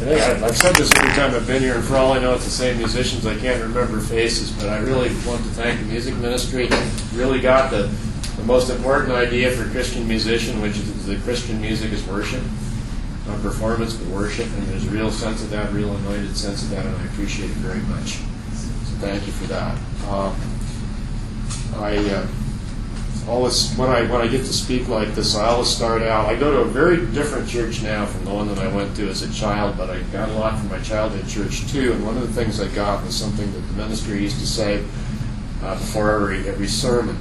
I've said this every time I've been here, and for all I know it's the same musicians. I can't remember faces, but I really want to thank the music ministry. Really got the most important idea for Christian musician, which is that Christian music is worship. Not performance, but worship, and there's a real sense of that, real anointed sense of that, and I appreciate it very much. So thank you for that. When I get to speak like this, I always start out. I go to a very different church now from the one that I went to as a child, but I got a lot from my childhood church too. And one of the things I got was something that the minister used to say before every sermon: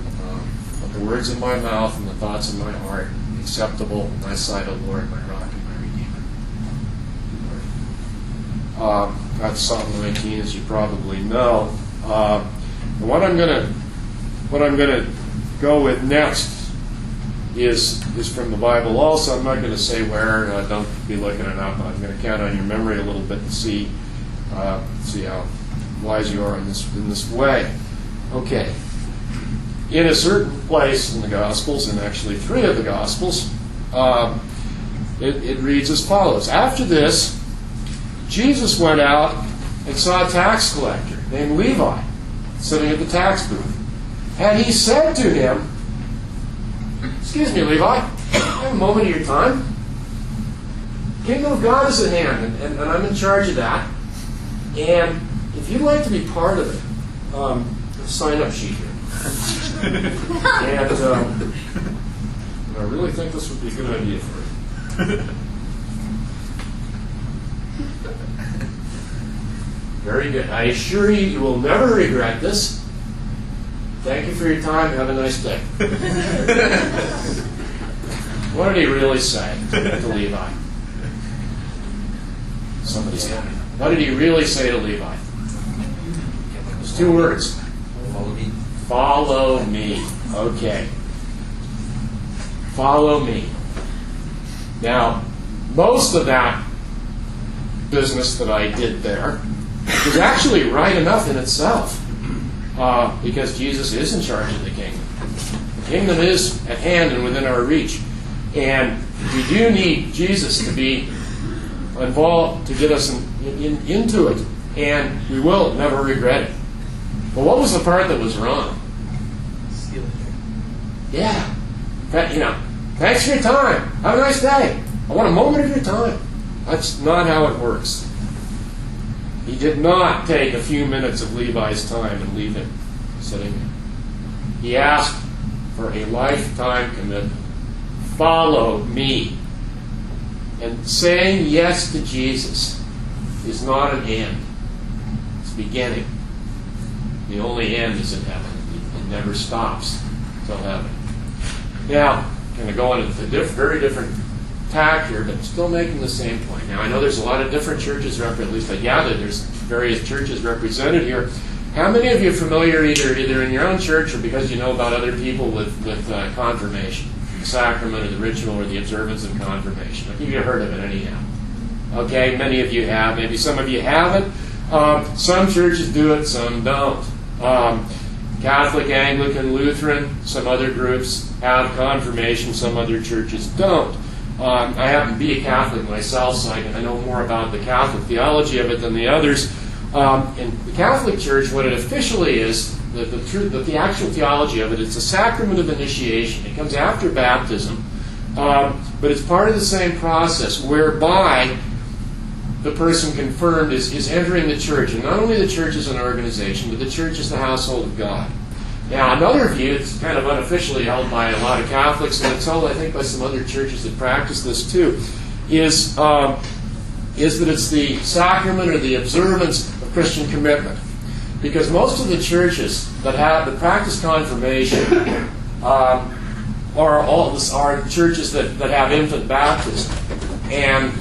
"Let the words of my mouth and the thoughts of my heart be acceptable in thy sight, O Lord, my rock and my redeemer." That's Psalm 19, as you probably know. And what I'm gonna go with next is from the Bible also. I'm not going to say where. Don't be looking it up. I'm going to count on your memory a little bit and see how wise you are in this way. Okay. In a certain place in the Gospels, and actually 3 of the Gospels, it reads as follows. After this, Jesus went out and saw a tax collector named Levi sitting at the tax booth. And he said to him, "Excuse me, Levi, I have a moment of your time. Kingdom of God is at hand, and I'm in charge of that. And if you'd like to be part of it, sign up sheet here. And I really think this would be a good idea for you." Very good. I assure you, you will never regret this. Thank you for your time. Have a nice day. What did he really say to Levi? Somebody's coming. What did he really say to Levi? There's 2 words. Follow me. Follow me. Okay. Follow me. Now, most of that business that I did there was actually right enough in itself. Because Jesus is in charge of the kingdom. The kingdom is at hand and within our reach. And we do need Jesus to be involved to get us into it. And we will never regret it. But what was the part that was wrong? Stealing. Yeah. Thanks for your time. Have a nice day. I want a moment of your time. That's not how it works. He did not take a few minutes of Levi's time and leave him sitting there. He asked for a lifetime commitment. Follow me. And saying yes to Jesus is not an end. It's a beginning. The only end is in heaven. It never stops until heaven. Now, I'm going to go into a very different tack here, but still making the same point. Now, I know there's a lot of different churches, at least I gather there's various churches represented here. How many of you are familiar either in your own church or because you know about other people with confirmation, the sacrament or the ritual or the observance of confirmation? I think you've heard of it anyhow. Okay, many of you have. Maybe some of you haven't. Some churches do it, some don't. Catholic, Anglican, Lutheran, some other groups have confirmation, some other churches don't. I happen to be a Catholic myself, so I know more about the Catholic theology of it than the others. In the Catholic Church, what it officially is, the actual theology of it, it's a sacrament of initiation. It comes after baptism, but it's part of the same process whereby the person confirmed is entering the church. And not only the church as an organization, but the church as the household of God. Now, another view, it's kind of unofficially held by a lot of Catholics, and it's held, I think, by some other churches that practice this too, is that it's the sacrament or the observance of Christian commitment. Because most of the churches that practice confirmation are churches that have infant baptism. And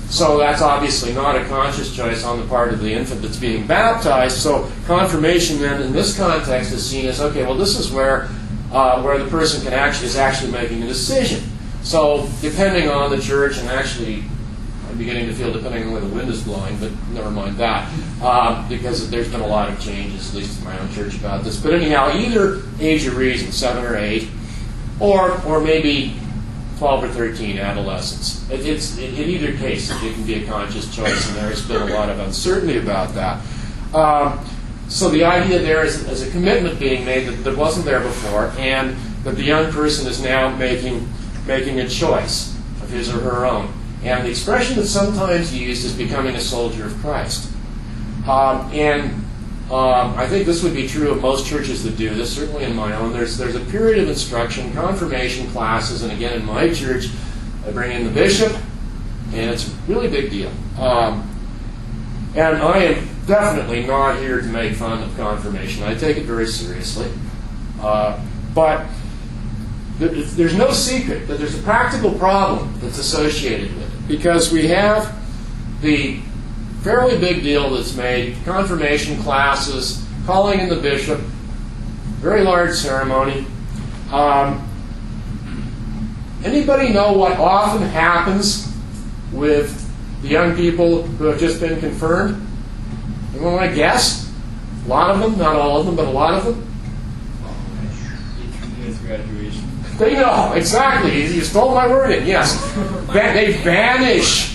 so that's obviously not a conscious choice on the part of the infant that's being baptized. So confirmation then in this context is seen as, okay, well, this is where the person is actually making a decision. So depending on the church, and actually I'm beginning to feel depending on where the wind is blowing, but never mind that, because there's been a lot of changes, at least in my own church, about this. But anyhow, either age of reason, 7 or 8, or maybe 12 or 13, adolescence. In either case, it can be a conscious choice, and there's been a lot of uncertainty about that. So the idea there is a commitment being made that wasn't there before, and that the young person is now making a choice of his or her own. And the expression that's sometimes used is becoming a soldier of Christ. I think this would be true of most churches that do this, certainly in my own. There's a period of instruction, confirmation classes, and again in my church, I bring in the bishop, and it's a really big deal. And I am definitely not here to make fun of confirmation. I take it very seriously. But there's no secret that there's a practical problem that's associated with it, because we have the fairly big deal that's made, confirmation classes, calling in the bishop, very large ceremony. Anybody know what often happens with the young people who have just been confirmed? Anyone want to guess? A lot of them, not all of them, but a lot of them. Graduation. They know, exactly. You stole my wording, yes. They vanish.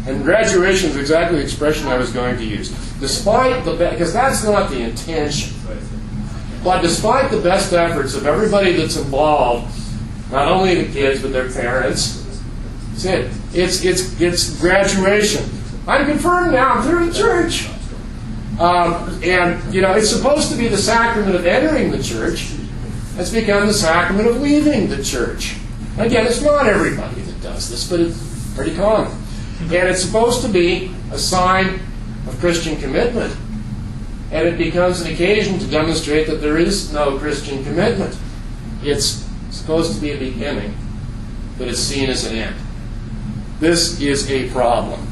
And graduation is exactly the expression I was going to use. Despite because that's not the intention. But despite the best efforts of everybody that's involved, not only the kids but their parents, it's graduation. I'm confirmed now. I'm through the church. And it's supposed to be the sacrament of entering the church. It's become the sacrament of leaving the church. Again, it's not everybody that does this, but it's pretty common. And it's supposed to be a sign of Christian commitment. And it becomes an occasion to demonstrate that there is no Christian commitment. It's supposed to be a beginning, but it's seen as an end. This is a problem.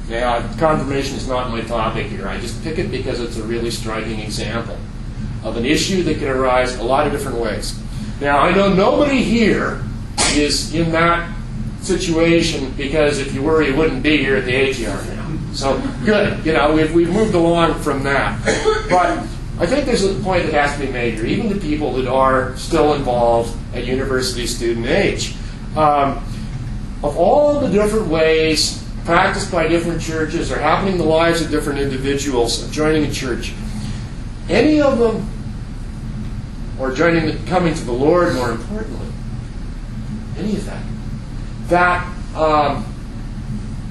Now, confirmation is not my topic here. I just pick it because it's a really striking example of an issue that can arise a lot of different ways. Now, I know nobody here is in that situation, because if you were, you wouldn't be here at the ATR now. So, good. We've moved along from that. But I think there's a point that has to be made here, even to people that are still involved at university student age. Of all the different ways practiced by different churches or happening in the lives of different individuals of joining a church, any of them, or coming to the Lord more importantly, any of that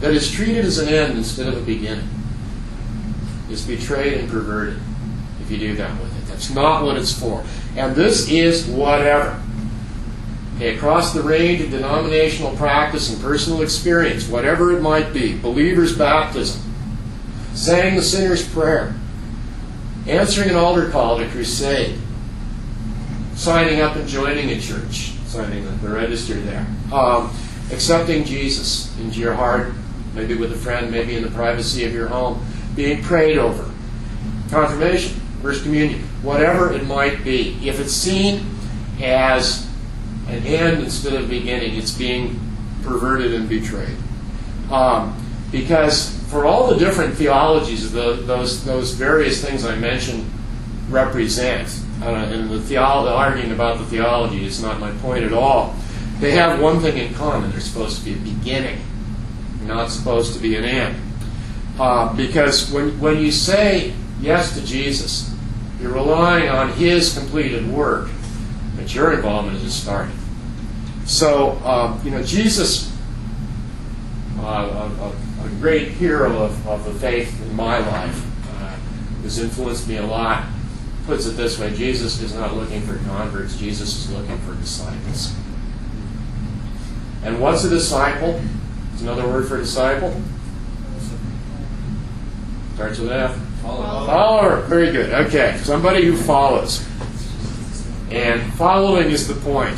is treated as an end instead of a beginning, is betrayed and perverted if you do that with it. That's not what it's for. And this is whatever. Okay, across the range of denominational practice and personal experience, whatever it might be, believer's baptism, saying the sinner's prayer, answering an altar call at a crusade, signing up and joining a church, signing the register there, accepting Jesus into your heart, maybe with a friend, maybe in the privacy of your home, being prayed over, confirmation, First Communion, whatever it might be. If it's seen as an end instead of a beginning, it's being perverted and betrayed. Because for all the different theologies those various things I mentioned represent, and the arguing about the theology is not my point at all, they have one thing in common. They're supposed to be a beginning, not supposed to be an end. Because when you say yes to Jesus, you're relying on His completed work, but your involvement is just starting. So, Jesus, a great hero of the faith in my life, who's influenced me a lot, puts it this way: Jesus is not looking for converts, Jesus is looking for disciples. And what's a disciple? It's another word for disciple. Starts with F. Follower. Very good. Okay. Somebody who follows. And following is the point.